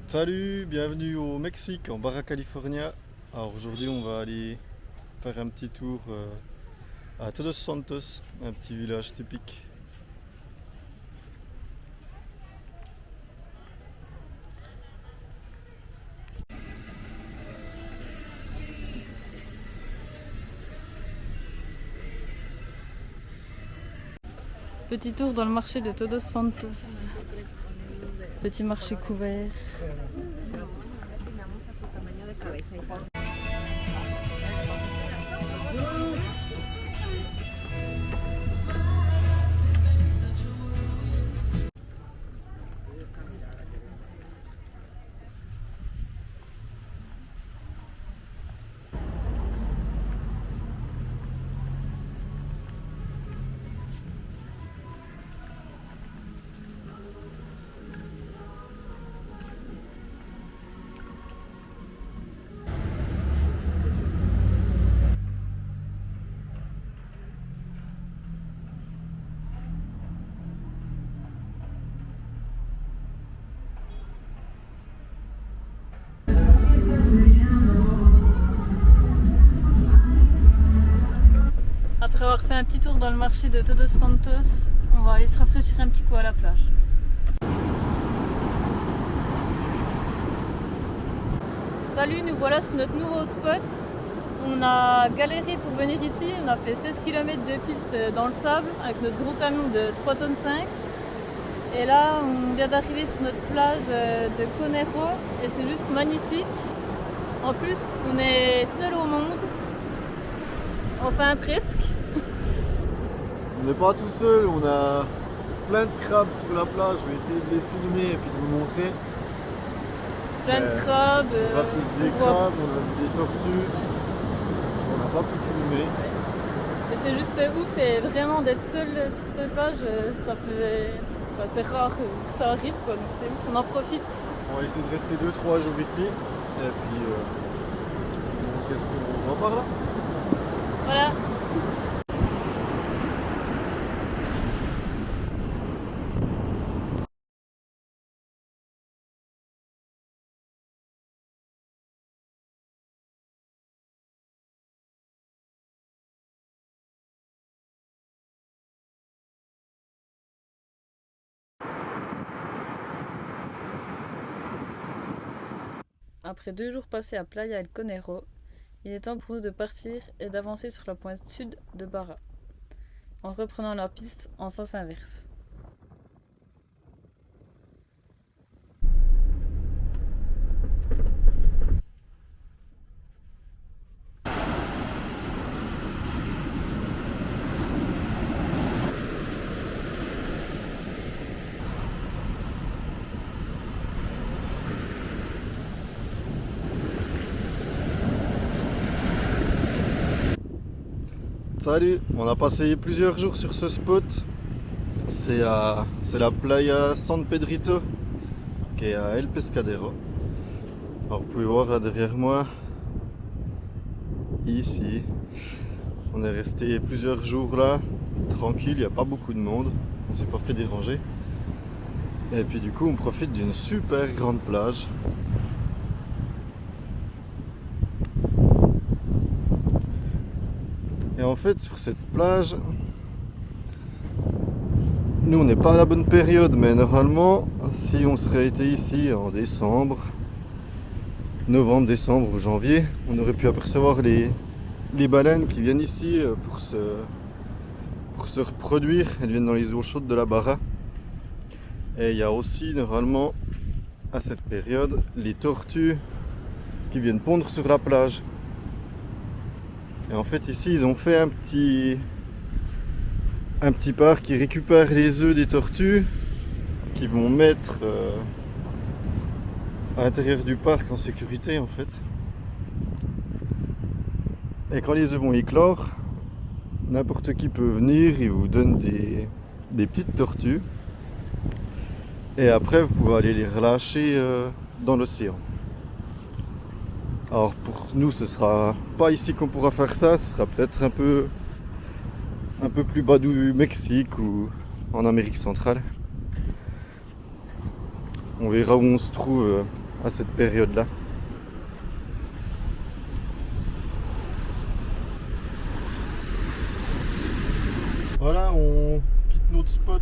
Salut, bienvenue au Mexique, en Baja California. Alors aujourd'hui on va aller faire un petit tour à Todos Santos, un petit village typique. Petit tour dans le marché de Todos Santos. Petit marché couvert. Après avoir fait un petit tour dans le marché de Todos Santos, on va aller se rafraîchir un petit coup à la plage. Salut, nous voilà sur notre nouveau spot. On a galéré pour venir ici, on a fait 16 km de piste dans le sable avec notre gros camion de 3 tonnes 5. Et là, on vient d'arriver sur notre plage de Conero et c'est juste magnifique. En plus, on est seul au monde. Enfin, presque. On n'est pas tout seul, on a plein de crabes sur la plage, je vais essayer de les filmer et puis de vous montrer. Plein de crabes. On a vu des crabes, on a vu des tortues, on n'a pas pu filmer. Et c'est juste ouf et vraiment d'être seul sur cette plage, ça fait. Enfin, c'est rare que ça arrive quoi, donc c'est ouf, on en profite. On va essayer de rester 2-3 jours ici et puis qu'est-ce qu'on va par là? Voilà. Après 2 jours passés à Playa El Conero, il est temps pour nous de partir et d'avancer sur la pointe sud de Barra, en reprenant la piste en sens inverse. Salut, on a passé plusieurs jours sur ce spot. C'est la playa San Pedrito qui est à El Pescadero. Alors vous pouvez voir là derrière moi, ici, on est resté plusieurs jours là, tranquille, il n'y a pas beaucoup de monde, on s'est pas fait déranger. Et puis du coup on profite d'une super grande plage. Et en fait sur cette plage, nous on n'est pas à la bonne période, mais normalement si on serait été ici en décembre, novembre, décembre ou janvier, on aurait pu apercevoir les baleines qui viennent ici pour se reproduire. Elles viennent dans les eaux chaudes de la Barra. Et il y a aussi normalement à cette période les tortues qui viennent pondre sur la plage. Et en fait ici ils ont fait un petit parc qui récupère les œufs des tortues qui vont mettre à l'intérieur du parc en sécurité en fait. Et quand les œufs vont éclore, n'importe qui peut venir, il vous donne des petites tortues. Et après vous pouvez aller les relâcher dans l'océan. Alors pour nous ce sera pas ici qu'on pourra faire ça, ce sera peut-être un peu plus bas du Mexique ou en Amérique centrale. On verra où on se trouve à cette période-là. Voilà, on quitte notre spot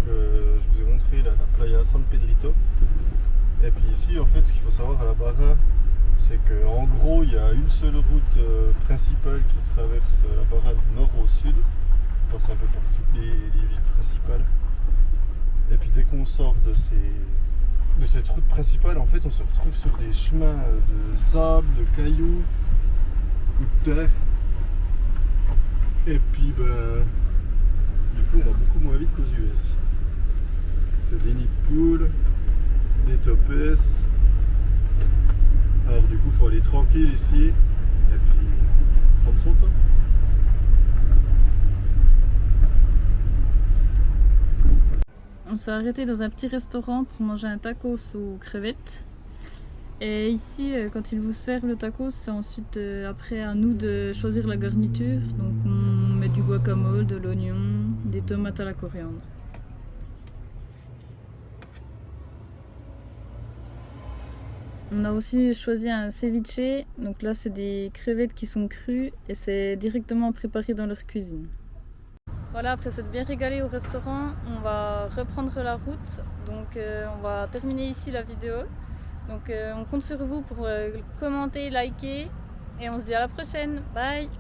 que je vous ai montré, là, la playa San Pedrito. Et puis ici, en fait, ce qu'il faut savoir à la Barra, c'est qu'en gros, il y a une seule route principale qui traverse la Barra du nord au sud. On passe un peu par toutes les villes principales. Et puis dès qu'on sort de cette route principale, en fait, on se retrouve sur des chemins de sable, de cailloux ou de terre. Et puis, du coup, on va beaucoup moins vite qu'aux US. C'est des nids de poules, des topes. Alors du coup, il faut aller tranquille ici et puis prendre son temps. On s'est arrêté dans un petit restaurant pour manger un tacos aux crevettes. Et ici, quand ils vous servent le tacos, c'est ensuite après à nous de choisir la garniture. Donc on met du guacamole, de l'oignon, des tomates à la coriandre. On a aussi choisi un ceviche. Donc là, c'est des crevettes qui sont crues et c'est directement préparé dans leur cuisine. Voilà, après s'être bien régalé au restaurant, on va reprendre la route. Donc on va terminer ici la vidéo. Donc on compte sur vous pour commenter, liker et on se dit à la prochaine. Bye!